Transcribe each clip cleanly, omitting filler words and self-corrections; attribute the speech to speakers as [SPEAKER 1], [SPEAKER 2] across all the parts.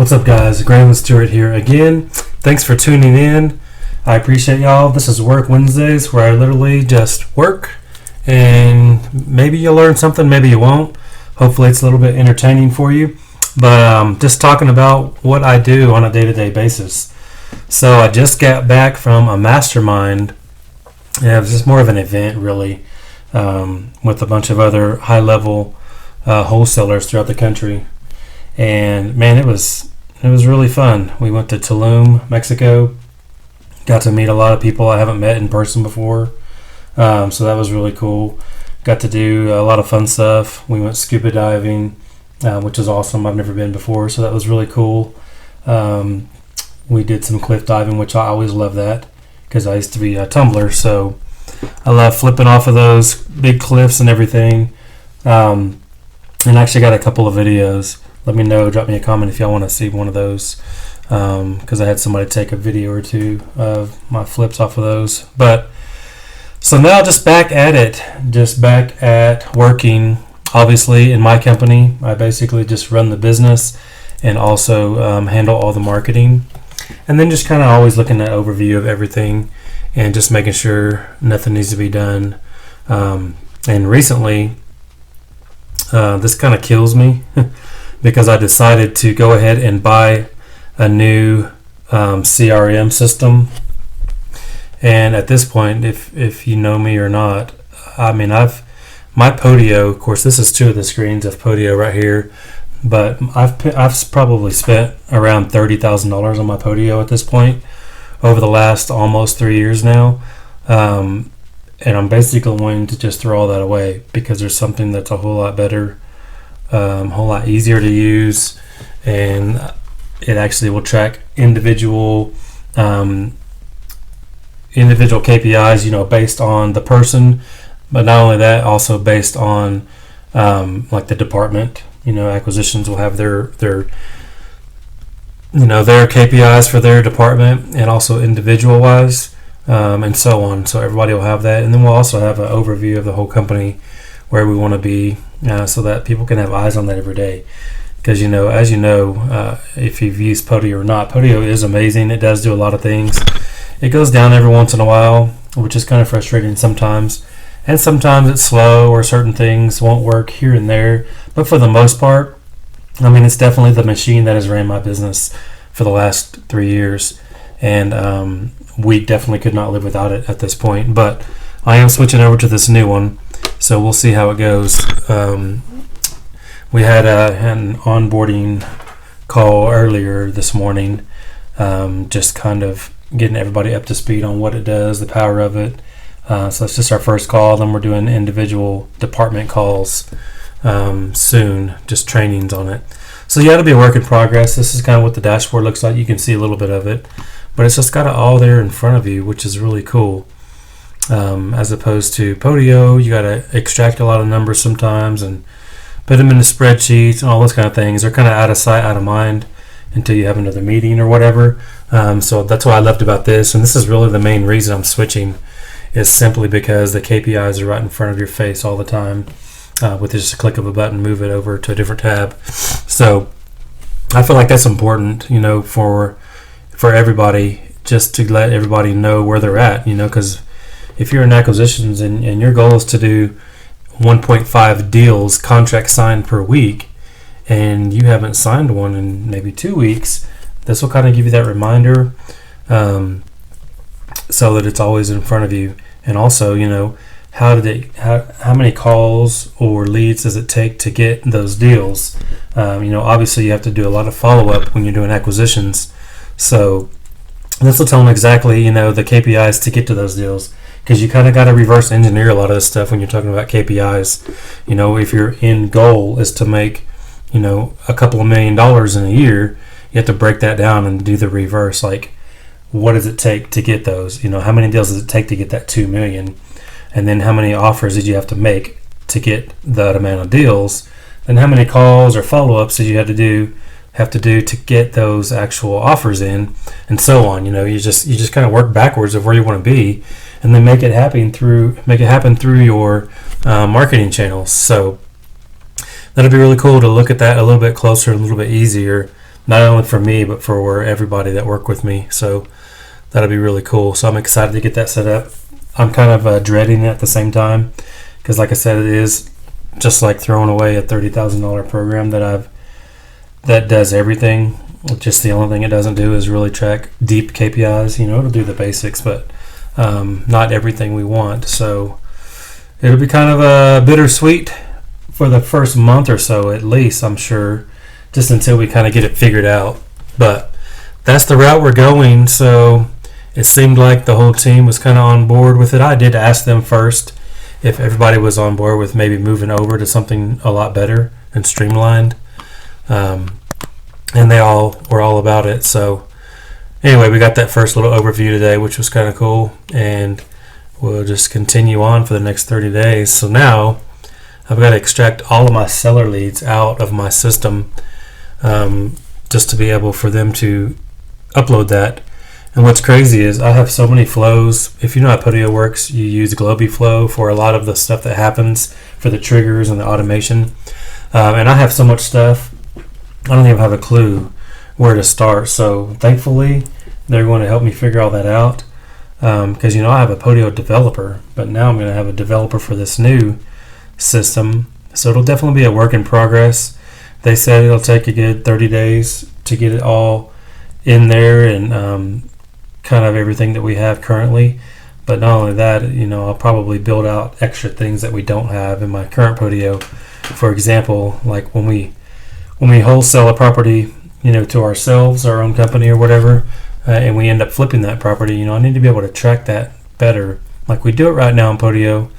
[SPEAKER 1] What's up, guys? Graylan Stewart here again. Thanks for tuning in. I appreciate y'all. This is Work Wednesdays, where I literally just work, and maybe you'll learn something, maybe you won't. Hopefully it's a little bit entertaining for you. But just talking about what I do on a day-to-day basis. So I just got back from a mastermind. Yeah, it was just more of an event, really, with a bunch of other high-level wholesalers throughout the country. And man, it was really fun. We went to Tulum, Mexico. Got to meet a lot of people I haven't met in person before. So that was really cool. Got to do a lot of fun stuff. We went scuba diving, which is awesome. I've never been before, so that was really cool. We did some cliff diving, which I always love that because I used to be a tumbler, so I love flipping off of those big cliffs and everything. And I actually got a couple of videos. Let me know, drop me a comment if y'all want to see one of those, because I had somebody take a video or two of my flips off of those. But so now just back at it, just back at working. Obviously in my company, I basically just run the business and also handle all the marketing, and then just kind of always looking at overview of everything and just making sure nothing needs to be done. And recently, this kind of kills me. Because I decided to go ahead and buy a new CRM system. And at this point, if you know me or not, I mean, my Podio, of course, this is two of the screens of Podio right here, but I've probably spent around $30,000 on my Podio at this point over the last almost 3 years now. And I'm basically going to just throw all that away because there's something that's a whole lot better, a whole lot easier to use, and it actually will track individual KPIs, based on the person, but not only that, also based on like the department. Acquisitions will have their KPIs for their department, and also individual wise, and so on. So everybody will have that, and then we'll also have an overview of the whole company, where we want to be, so that people can have eyes on that every day. Because as you know, if you've used Podio or not, Podio is amazing. It does do a lot of things. It goes down every once in a while, which is kind of frustrating sometimes. And sometimes it's slow, or certain things won't work here and there. But for the most part, I mean, it's definitely the machine that has ran my business for the last 3 years. And we definitely could not live without it at this point. But I am switching over to this new one. So we'll see how it goes. We had an onboarding call earlier this morning, just kind of getting everybody up to speed on what it does, the power of it. So it's just our first call. Then we're doing individual department calls soon, just trainings on it. So yeah, it'll be a work in progress. This is kind of what the dashboard looks like. You can see a little bit of it, but it's just got it all there in front of you, which is really cool. As opposed to Podio, you got to extract a lot of numbers sometimes and put them into spreadsheets and all those kind of things. They're kind of out of sight, out of mind until you have another meeting or whatever. So that's what I loved about this, and this is really the main reason I'm switching, is simply because the KPIs are right in front of your face all the time. With just a click of a button, move it over to a different tab. So I feel like that's important, for everybody, just to let everybody know where they're at, because if you're in acquisitions and your goal is to do 1.5 deals, contracts signed per week, and you haven't signed one in maybe 2 weeks, this will kind of give you that reminder, so that it's always in front of you. And also, how many calls or leads does it take to get those deals? Obviously you have to do a lot of follow-up when you're doing acquisitions. So this will tell them exactly, the KPIs to get to those deals. Because you kind of got to reverse engineer a lot of this stuff when you're talking about KPIs. If your end goal is to make, a couple of $1 million in a year, you have to break that down and do the reverse. Like, what does it take to get those? How many deals does it take to get that $2 million? And then how many offers did you have to make to get that amount of deals? Then how many calls or follow-ups did you have to do to get those actual offers in, and so on. You just kind of work backwards of where you want to be, and then make it happen through your marketing channels. So that'll be really cool to look at that a little bit closer, a little bit easier not only for me, but for everybody that work with me. So that'll be really cool. So I'm excited to get that set up. I'm kind of dreading it at the same time because, like I said, it is just like throwing away a $30,000 program that does everything. Just the only thing it doesn't do is really track deep KPIs. It'll do the basics, but not everything we want. So it'll be kind of bittersweet for the first month or so, at least, I'm sure, just until we kind of get it figured out. But that's the route we're going. So it seemed like the whole team was kind of on board with it. I did ask them first if everybody was on board with maybe moving over to something a lot better and streamlined. And they all were all about it. So anyway, we got that first little overview today, which was kind of cool. And we'll just continue on for the next 30 days. So now I've got to extract all of my seller leads out of my system just to be able for them to upload that. And what's crazy is I have so many flows. If you know how Podio works, you use GlobiFlow for a lot of the stuff that happens for the triggers and the automation. And I have so much stuff, I don't even have a clue where to start. So thankfully, they're going to help me figure all that out. Because, I have a Podio developer, but now I'm going to have a developer for this new system. So it'll definitely be a work in progress. They said it'll take a good 30 days to get it all in there and kind of everything that we have currently. But not only that, I'll probably build out extra things that we don't have in my current Podio. For example, like when we wholesale a property, to ourselves, our own company or whatever, and we end up flipping that property, I need to be able to track that better. Like we do it right now in Podio,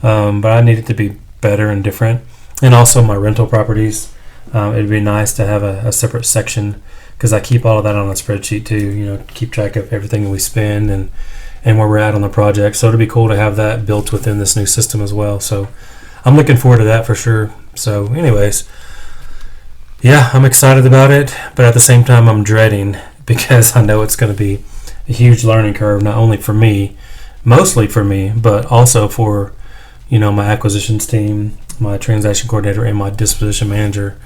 [SPEAKER 1] but I need it to be better and different. And also my rental properties, it'd be nice to have a separate section because I keep all of that on a spreadsheet too, keep track of everything we spend and where we're at on the project. So it'd be cool to have that built within this new system as well. So I'm looking forward to that for sure. So anyways, yeah, I'm excited about it, but at the same time I'm dreading because I know it's going to be a huge learning curve, not only for me, mostly for me, but also for, my acquisitions team, my transaction coordinator, and my disposition manager.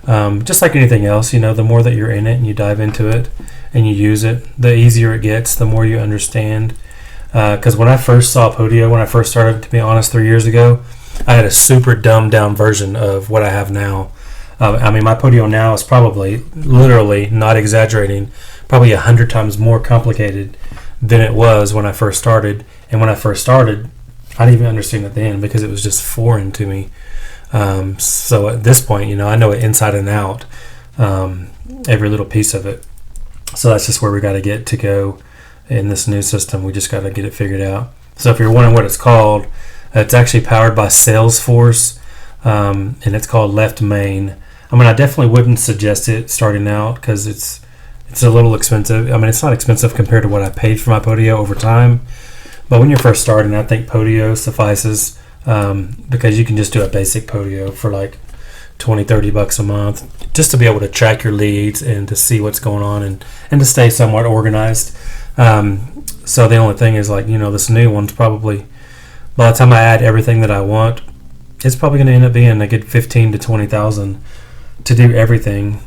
[SPEAKER 1] Just like anything else, the more that you're in it and you dive into it and you use it, the easier it gets, the more you understand. Because when I first saw Podio, when I first started, to be honest, 3 years ago, I had a super dumbed down version of what I have now. My Podio now is probably, literally, not exaggerating, probably 100 times more complicated than it was when I first started. And when I first started, I didn't even understand it then because it was just foreign to me. So at this point, I know it inside and out, every little piece of it. So that's just where we got to get to go in this new system. We just got to get it figured out. So if you're wondering what it's called, it's actually powered by Salesforce, and it's called Left Main. I definitely wouldn't suggest it starting out because it's a little expensive. It's not expensive compared to what I paid for my Podio over time. But when you're first starting, I think Podio suffices because you can just do a basic Podio for like $20-$30 a month just to be able to track your leads and to see what's going on and to stay somewhat organized. So the only thing is this new one's probably, by the time I add everything that I want, it's probably going to end up being a good $15,000 to $20,000 to do everything.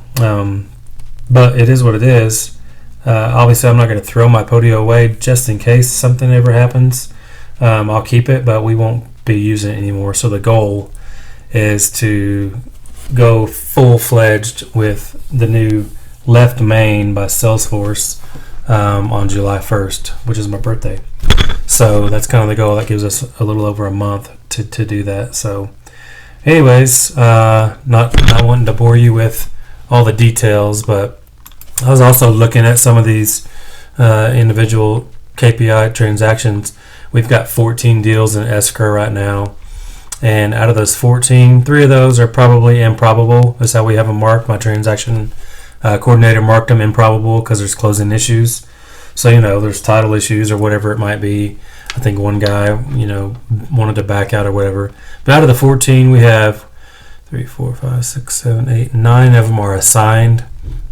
[SPEAKER 1] But it is what it is. Obviously, I'm not going to throw my Podio away just in case something ever happens. I'll keep it, but we won't be using it anymore. So the goal is to go full-fledged with the new Left Main by Salesforce on July 1st, which is my birthday. So that's kind of the goal. That gives us a little over a month to do that. So anyways, not wanting to bore you with all the details, but I was also looking at some of these individual KPI transactions. We've got 14 deals in escrow right now. And out of those 14, 3 of those are probably improbable. That's how we have them marked. My transaction coordinator marked them improbable because there's closing issues. So, there's title issues or whatever it might be. I think one guy, wanted to back out or whatever. But out of the 14, we have 3, 4, 5, 6, 7, 8, 9 of them are assigned,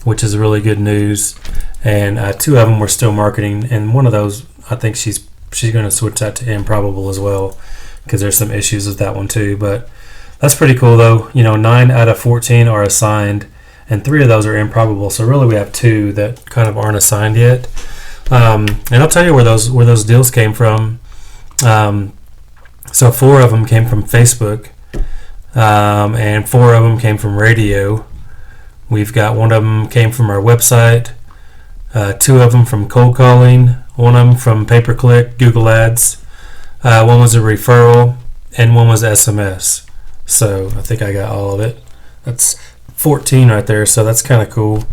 [SPEAKER 1] which is really good news. And 2 of them we're still marketing. And one of those, I think she's going to switch that to improbable as well because there's some issues with that one too. But that's pretty cool though. 9 out of 14 are assigned. and 3 of those are improbable. So really we have 2 that kind of aren't assigned yet. And I'll tell you where those deals came from. So 4 of them came from Facebook, and 4 of them came from radio. We've got 1 of them came from our website, 2 of them from cold calling, 1 of them from pay-per-click, Google Ads, 1 was a referral, and 1 was SMS. So I think I got all of it. That's 14 right there, so that's kind of cool.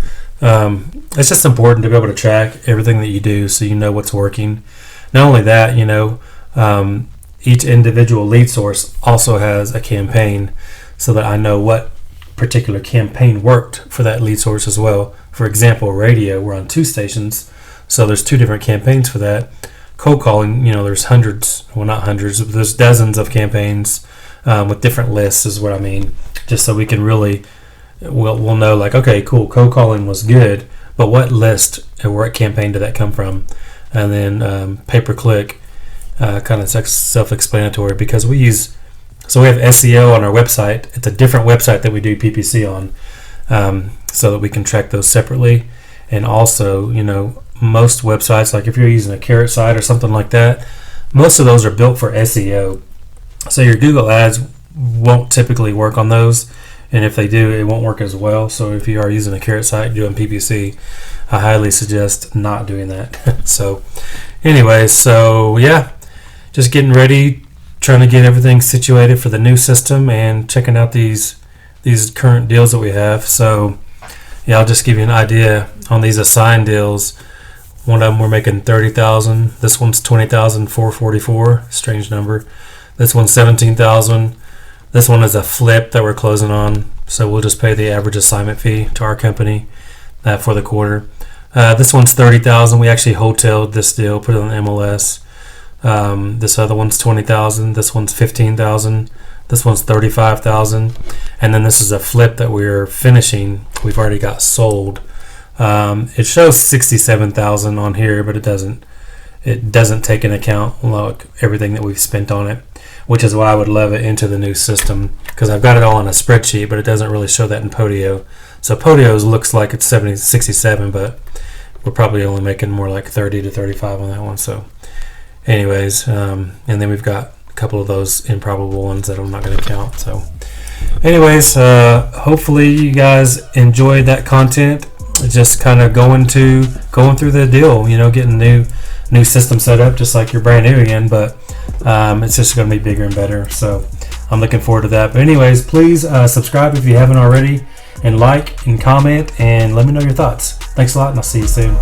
[SPEAKER 1] It's just important to be able to track everything that you do so you know what's working. Not only that, each individual lead source also has a campaign so that I know what particular campaign worked for that lead source as well. For example, radio, we're on 2 stations, so there's 2 different campaigns for that. Cold calling, there's hundreds, well not hundreds, but there's dozens of campaigns with different lists is what I mean, just so we can really, we'll know like, okay, cool, cold calling was good, but what list or what campaign did that come from? And then pay-per-click, kind of self-explanatory, because we have SEO on our website. It's a different website that we do PPC on, so that we can track those separately. And also, most websites, like if you're using a Carrot site or something like that, most of those are built for SEO. So your Google Ads won't typically work on those, and if they do, it won't work as well. So if you are using a Carrot site doing PPC, I highly suggest not doing that. So anyways, so yeah, just getting ready, trying to get everything situated for the new system and checking out these current deals that we have. So yeah, I'll just give you an idea on these assigned deals. 1 of them we're making $30,000. This one's $20,444. Strange number. This one's $17,000. This one is a flip that we're closing on, so we'll just pay the average assignment fee to our company for the quarter. This one's $30,000. We actually wholesaled this deal, put it on MLS. This other one's $20,000. This one's $15,000. This one's $35,000. And then this is a flip that we're finishing. We've already got sold. It shows $67,000 on here, but it doesn't take into account everything that we've spent on it, which is why I would love it into the new system, because I've got it all on a spreadsheet, but it doesn't really show that in Podio. So Podio looks like it's 67, but we're probably only making more like 30 to 35 on that one. So anyways, and then we've got a couple of those improbable ones that I'm not going to count. So anyways, hopefully you guys enjoyed that content. Just kind of going through the deal, getting new system set up, just like you're brand new again, but it's just going to be bigger and better. So I'm looking forward to that. But anyways, please subscribe if you haven't already, and like and comment and let me know your thoughts. Thanks a lot, and I'll see you soon.